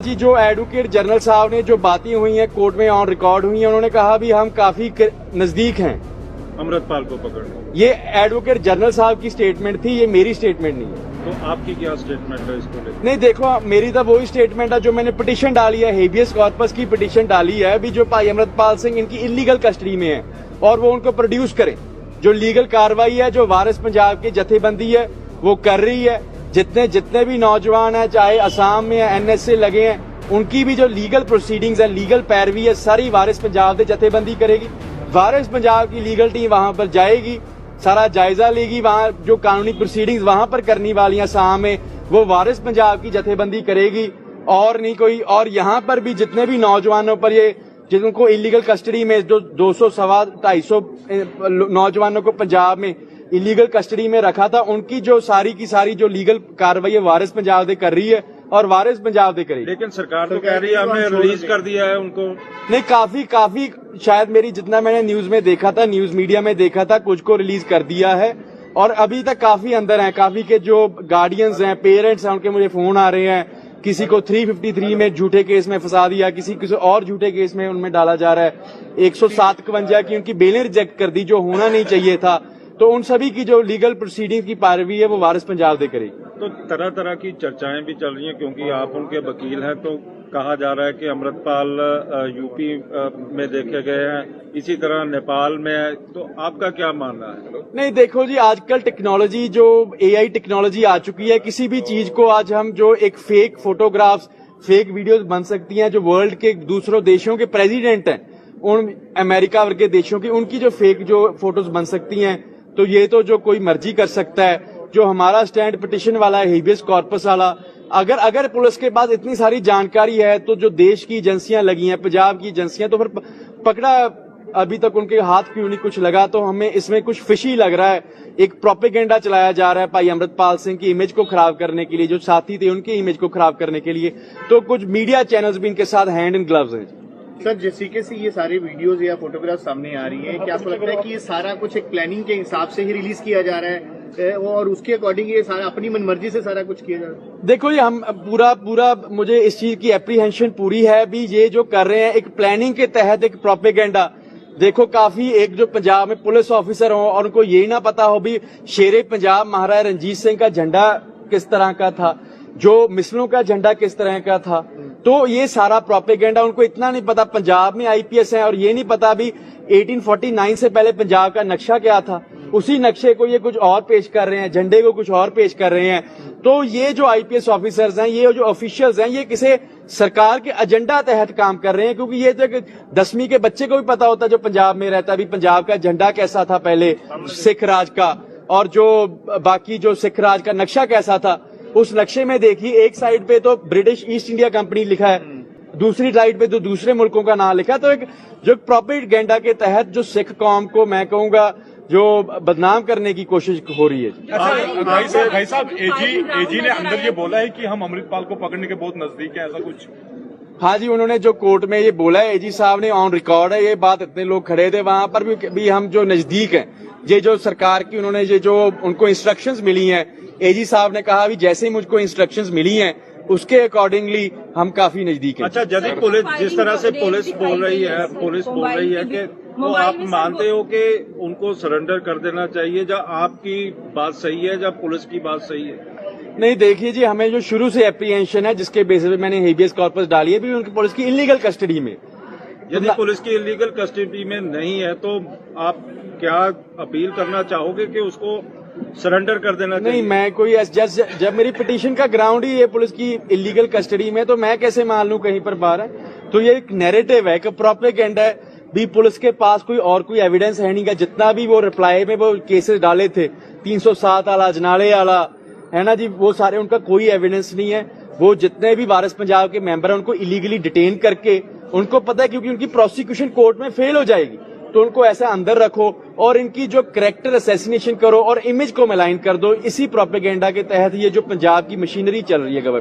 जी जो advocate general साहब ने जो बातें हुई हैं कोर्ट में ऑन रिकॉर्ड हुई हैं, उन्होंने कहा भी हम काफी नजदीक हैं अमृतपाल को पकड़ने। ये एडवोकेट जनरल साहब की स्टेटमेंट थी, ये मेरी स्टेटमेंट नहीं है। तो आपकी क्या स्टेटमेंट है इसको लेकर? नहीं देखो, मेरी तो वही स्टेटमेंट है जो मैंने पिटीशन डाली है, हेबियस कॉर्पस की पिटीशन डाली है। अभी जो भाई अमृतपाल सिंह इनकी इलीगल कस्टडी में है और वो उनको प्रोड्यूस करें। जो लीगल कार्रवाई है जो वारिस पंजाब की जथेबंदी है वो कर रही है, जितने भी नौजवान हैं चाहे असम में एनएसए लगे हैं, उनकी भी जो लीगल प्रोसीडिंग्स है, लीगल पैरवी है, सारी वारिस पंजाब की जथेबंदी करेगी। वारिस पंजाब की लीगल टीम वहां पर जाएगी, सारा जायजा लेगी, वहां जो कानूनी प्रोसीडिंग्स वहां पर करनी वाली हैं असम में वो वारिस पंजाब की जथेबंदी करेगी और नहीं कोई। और यहाँ पर भी जितने भी नौजवानों पर ये जिनको इलीगल कस्टडी में जो 200-250 नौजवानों को पंजाब में इलीगल कस्टडी में रखा था, उनकी जो सारी की सारी जो लीगल कार्रवाई है वारिस पंजाब दे कर रही है और वारिस पंजाब दे करेगी। लेकिन सरकार तो कह रही है हमने रिलीज कर दिया है उनको। नहीं, काफी शायद मेरी जितना मैंने न्यूज में देखा था, न्यूज मीडिया में देखा था, कुछ को रिलीज कर दिया है और अभी तक काफी अंदर हैं। काफी के जो गार्डियंस हैं, पेरेंट्स हैं, उनके मुझे फोन आ रहे हैं। किसी को 353 में झूठे केस में फंसा दिया, किसी और झूठे केस में उनमें डाला जा रहा है। 107-52 की उनकी बेलें रिजेक्ट कर दी जो होना नहीं चाहिए था। तो उन सभी की जो लीगल प्रोसीडिंग की पैरवी है वो वारिस पंजाब दे करेगी। तो तरह तरह की चर्चाएं भी चल रही हैं क्योंकि आप उनके वकील हैं। तो कहा जा रहा है कि अमृतपाल यूपी में देखे गए हैं, इसी तरह नेपाल में है। तो आपका क्या मानना है? नहीं देखो जी, आजकल टेक्नोलॉजी जो एआई टेक्नोलॉजी आ चुकी है, किसी भी चीज को आज हम जो एक फेक फोटोग्राफ्स, फेक वीडियोस बन सकती हैं। जो वर्ल्ड के दूसरों देशों के प्रेसिडेंट हैं, उन अमेरिका वर्गे देशों की, उनकी जो फेक जो फोटोज बन सकती हैं, तो ये तो जो कोई मर्जी कर सकता है। जो हमारा स्टैंड पिटीशन वाला है, हेबियस कॉर्पस वाला, अगर पुलिस के पास इतनी सारी जानकारी है तो जो देश की एजेंसियां लगी हैं, पंजाब की एजेंसियां, तो फिर पकड़ा अभी तक उनके हाथ क्यों नहीं कुछ लगा? तो हमें इसमें कुछ फिशी लग रहा है। एक प्रोपेगेंडा चलाया जा रहा है भाई अमृतपाल सिंह की इमेज को खराब करने के लिए, जो साथी थे उनकी इमेज को खराब करने के लिए। तो कुछ मीडिया चैनल्स भी इनके साथ हैंड इन ग्लव्स हैं। सर, जिस तरीके से ये सारी वीडियोस या फोटोग्राफ सामने आ रही हैं, क्या आपको लगता है कि ये सारा कुछ एक प्लानिंग के हिसाब से ही रिलीज किया जा रहा है और उसके अकॉर्डिंग ये सारा अपनी मनमर्जी से सारा कुछ किया जा रहा है? देखो ये हम पूरा मुझे इस चीज की एप्रीहेंशन पूरी है भी। ये जो कर रहे हैं एक प्लानिंग के तहत एक प्रोपेगेंडा। देखो काफी एक जो पंजाब में पुलिस ऑफिसर हो और उनको यही ना पता हो भी शेरे पंजाब महाराजा रंजीत सिंह का झंडा किस तरह का था, जो मिसलों का झंडा किस तरह का था। तो ये सारा प्रोपेगेंडा, उनको इतना नहीं पता पंजाब में आईपीएस है और ये नहीं पता भी 1849 से पहले पंजाब का नक्शा क्या था। उसी नक्शे को ये कुछ और पेश कर रहे हैं, झंडे को कुछ और पेश कर रहे हैं। तो ये जो आईपीएस ऑफिसर्स हैं, ये जो ऑफिशियल्स हैं, ये किसी सरकार के एजेंडा तहत काम कर रहे हैं। क्योंकि ये तो 10वीं के बच्चे को भी पता होता है जो पंजाब में रहता है भी पंजाब का झंडा कैसा था पहले सिख राज का, और जो बाकी जो सिख राज का नक्शा कैसा था। उस नक्शे में देखिए एक साइड पे तो ब्रिटिश ईस्ट इंडिया कंपनी लिखा है, दूसरी साइड पे तो दूसरे मुल्कों का नाम लिखा है। तो एक जो प्रोपेगेंडा के तहत जो सिख कौम को मैं कहूंगा जो बदनाम करने की कोशिश हो रही है। अच्छा भाई साहब, एजी ने अंदर ये बोला है कि हम अमृतपाल को पकड़ने के बहुत नजदीक है, ऐसा कुछ? हाँ जी, उन्होंने जो कोर्ट में ये बोला है, एजी साहब ने, ऑन रिकॉर्ड है ये बात। इतने लोग खड़े थे वहां पर भी हम जो नजदीक हैं। ये जो सरकार की उन्होंने ये जो उनको इंस्ट्रक्शंस मिली हैं, एजी साहब ने कहा भी जैसे ही मुझको इंस्ट्रक्शंस मिली हैं उसके अकॉर्डिंगली हम काफी नजदीक हैं। अच्छा, यदि पुलिस जिस तरह से पुलिस बोल रही है कि तो आप मानते हो कि उनको सरेंडर कर देना चाहिए, या आपकी बात सही है या पुलिस की बात सही है? नहीं देखिए जी, हमें जो शुरू से एप्रीहेंशन है जिसके बेसिस पे मैंने हेबियस कॉर्पस डाली है भी उनकी पुलिस की इलीगल कस्टडी में। यदि पुलिस की इलीगल कस्टडी में नहीं है तो आप क्या अपील करना चाहोगे कि उसको सरेंडर कर देना चाहिए? नहीं, मैं कोई जब मेरी पिटीशन का ग्राउंड ही है पुलिस की इलीगल कस्टडी में, तो मैं कैसे मान लूं कहीं पर बाहर है? तो ये एक नैरेटिव है, एक प्रोपेगेंडा है भी। पुलिस के पास कोई एविडेंस है नहीं का। जितना भी वो रिप्लाई में वो केसेस डाले थे 307 वाला, अजनाले वाला, है ना जी, वो सारे उनका कोई एविडेंस नहीं है। वो जितने भी वारिस पंजाब के मेंबर हैं उनको इलीगली डिटेन करके, उनको पता है क्योंकि उनकी प्रोसिक्यूशन कोर्ट में फेल हो जाएगी, तो उनको ऐसा अंदर रखो और इनकी जो कैरेक्टर असैसिनेशन करो और इमेज को मलाइन कर दो। इसी प्रोपेगेंडा के तहत ये जो पंजाब की मशीनरी चल रही है गवर्नमेंट